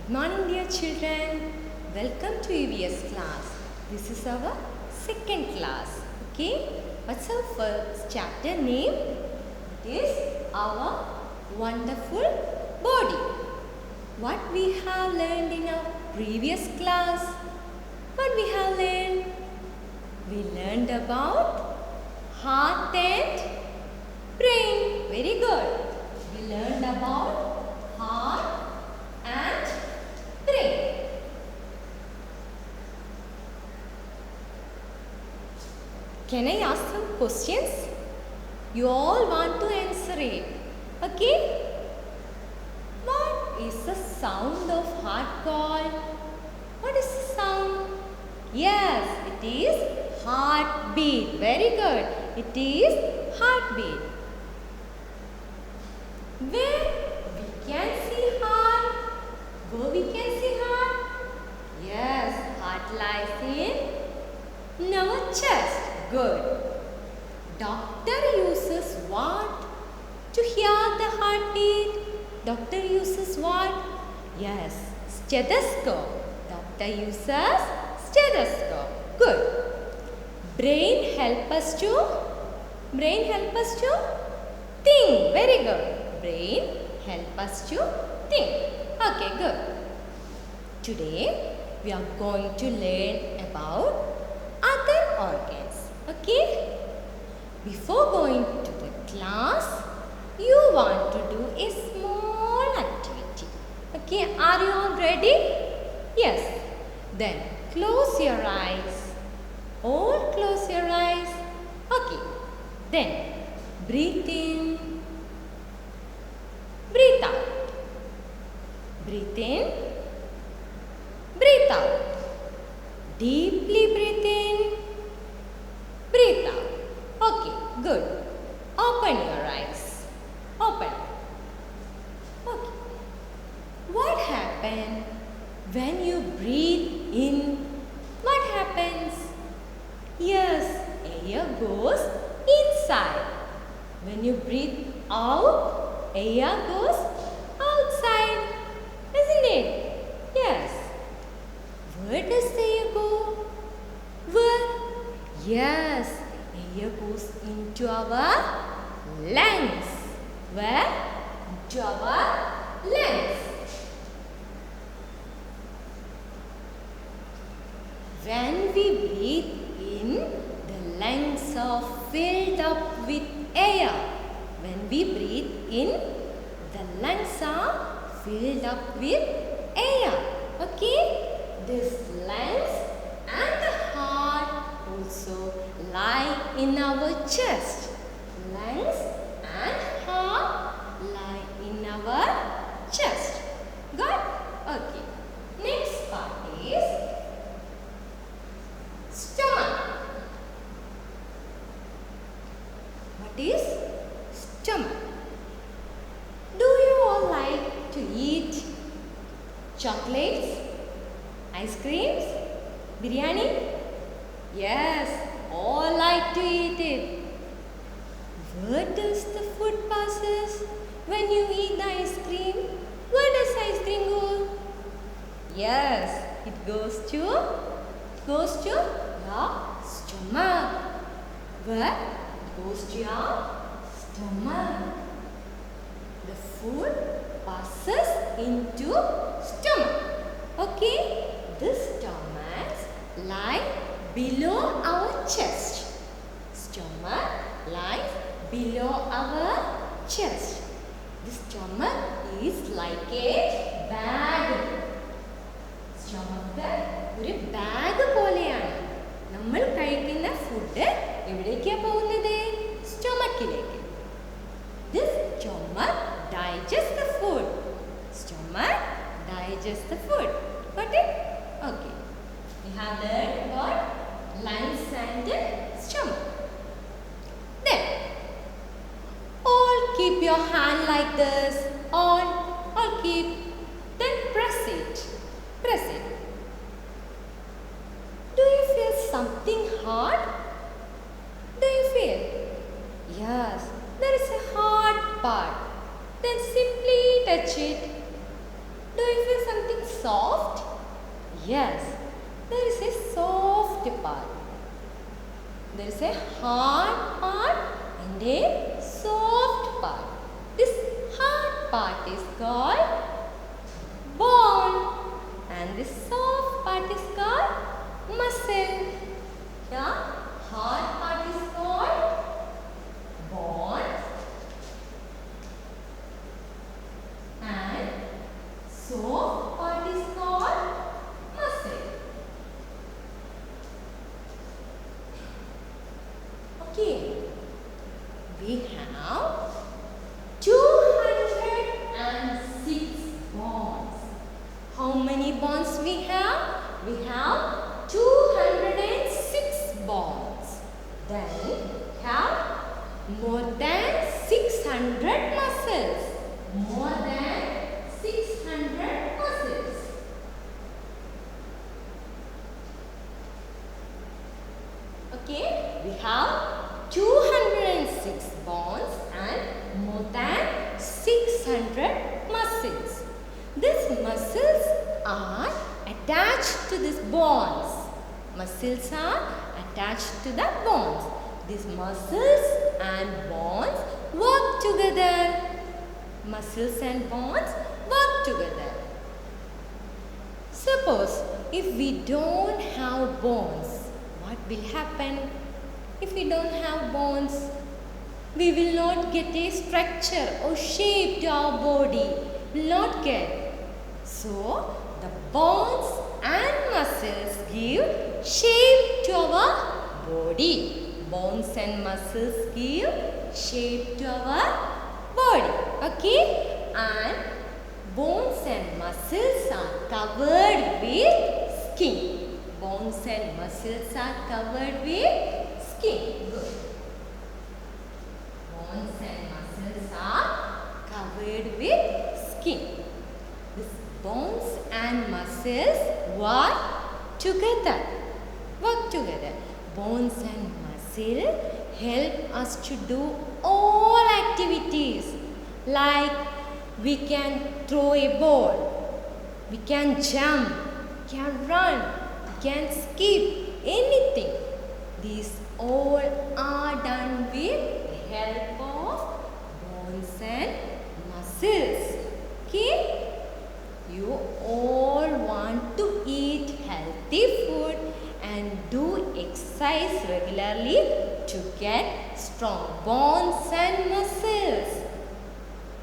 Good morning, dear children. Welcome to EVS class. This is our second class. Okay, what's our first chapter name? It is our wonderful body. What we have learned in our previous class? What we have learned? We learned about heart and brain. Very good. We learned about heart and brain. Can I ask some questions? You all want to answer it. Okay? What is the sound of heart called? What is the sound? Yes, it is heartbeat. Very good. It is heartbeat. Where we can see heart? Where we can see heart? Yes, heart lies in our chest. Good. Doctor uses what to hear the heartbeat? Doctor uses what? Yes, stethoscope. Doctor uses stethoscope. Good. Brain help us to think. Very good. Brain help us to think. Okay, good. Today we are going to learn about other organs. Okay? Before going to the class, you want to do a small activity. Okay, are you all ready? Yes. Then close your eyes. All close your eyes. Okay. Then breathe in. Breathe out. Breathe in. Breathe out. Deeply breathe in. Breathe out. Okay, good. Open your eyes. Open. Okay. What happens when you breathe in? What happens? Yes, air goes inside. When you breathe out, air goes outside. Isn't it? Yes. Where does the air go? Where? Yes, air goes into our lungs. Where? Into our lungs. When we breathe in, the lungs are filled up with air. When we breathe in, the lungs are filled up with air. Okay? This lungs and the heart also lie in our chest. Lungs and heart lie in our chest. Got? Okay. Next part is stomach. What is stomach? Do you all like to eat chocolates, ice creams, biryani? Yes, all like to eat it. Where does the food passes when you eat the ice cream? Where does ice cream go? Yes, it goes to your stomach. Where? It goes to your stomach. The food passes into stomach. Okay? This stomach lie below our chest. Stomach lies below our chest. The stomach is like a bag. Stomach ഒരു bag പോലെയാണ്. നമ്മൾ കഴിക്കുന്ന food എവിടേക്കാണ് പോകുന്നത്? സ്റ്റൊമക്കിലേക്ക്. This stomach digests the food. Stomach digests the food. Got it? Okay. We have learned about lungs and stomach. Then, all keep your hand like this. All keep. Then press it. Press it. Do you feel something hard? Do you feel? Yes, there is a hard part. Then simply touch it. Do you feel something soft? Yes, there is a soft part. There is a hard part and a soft part. This hard part is called bone and this soft part is called muscle. Yeah, hard part is called bone and soft part is called muscle. Okay, we have 206 bonds. How many bonds we have? We have 206 bonds. Then have more than 600 muscles. More than 600 muscles. Okay, we have 206 bonds and more than 600 muscles. These muscles are attached to these bonds. Muscles are attached to the bonds. These muscles and bonds work together. Muscles and bonds work together. Suppose if we don't have bonds, what will happen? If we don't have bonds, we will not get a structure or shape to our body. Will not get. So, the bonds and muscles give shape to our body. Bones and muscles give shape to our body. Okay? And bones and muscles are covered with skin. Bones and muscles are covered with skin. Good. Bones and muscles are covered with skin. These bones and muscles work together. Bones and muscle help us to do all activities. Like we can throw a ball, we can jump, we can run, we can skip, anything. These all are done with the help of bones and muscles. Okay? You all want to eat healthy food and do exercise regularly to get strong bones and muscles.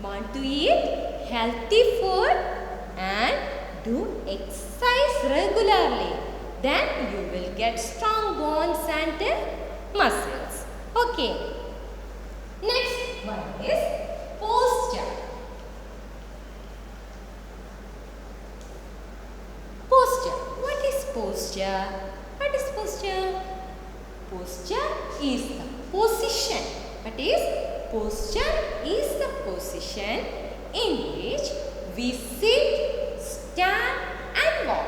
Want to eat healthy food and do exercise regularly. Then you will get strong bones and muscles. Okay. Next one is posture. Posture. What is posture? What is posture? Posture is the position. What is? Posture is the position in which we sit, stand and walk.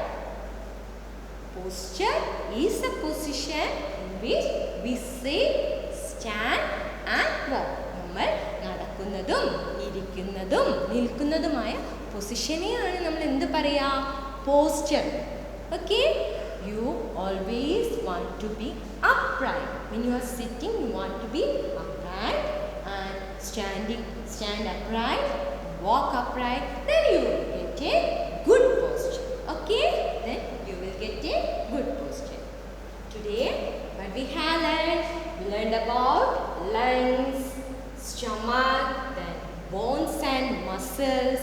Posture is the position in which we sit, stand and walk. നമ്മൾ നടക്കുന്നതും ഇരിക്കുന്നതും നിൽക്കുന്നതുമായ പൊസിഷനെയാണ് നമ്മൾ എന്ത് പറയാ? Posture. Okay? You always want to be upright. When you are sitting, you want to be upright and stand upright, walk upright. Then you will get a good posture. Okay? Then you will get a good posture. Today, what we have learned? We learned about lungs, stomach, then bones and muscles.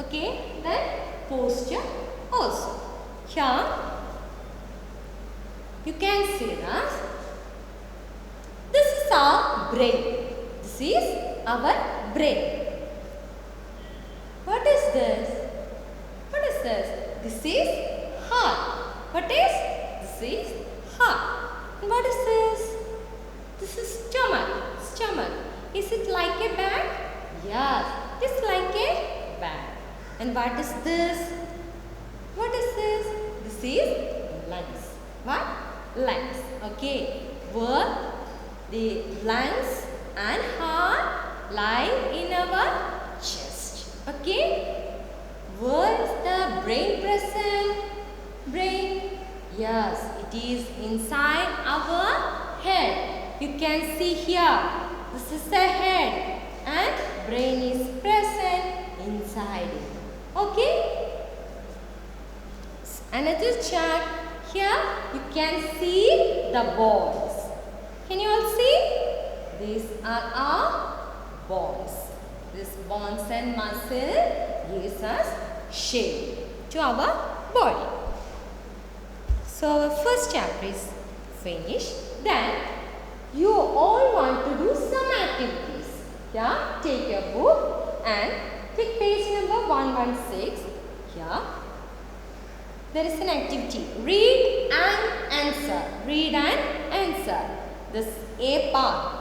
Okay? Then posture also. Here, you can see that this is our brain. This is our brain. What is this? What is this? This is heart. What is? This is heart. And what is this? This is stomach. Stomach. Is it like a bag? Yes, it's like a bag. And what is this? What is this? This is lungs. What? Lungs. Okay. Where the lungs and heart lie in our chest. Okay. Where is the brain present? Brain? Yes, it is inside our head. You can see here. This is the head and brain is present inside it. Okay? Another chart. Here you can see the bones. Can you all see? These are our bones. This bones and muscle gives us shape to our body. So our first chapter is finished. Then you all want to do some activities. Yeah, take your book and take page number 116. Here there is an activity. Read and answer. Read and answer. This A part,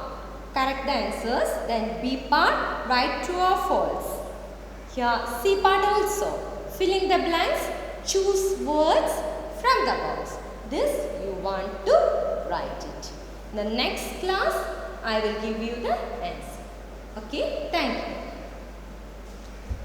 correct the answers. Then B part, write true or false. Here C part also. Fill in the blanks. Choose words from the box. This you want to write it. In the next class, I will give you the answer. Okay, thank you.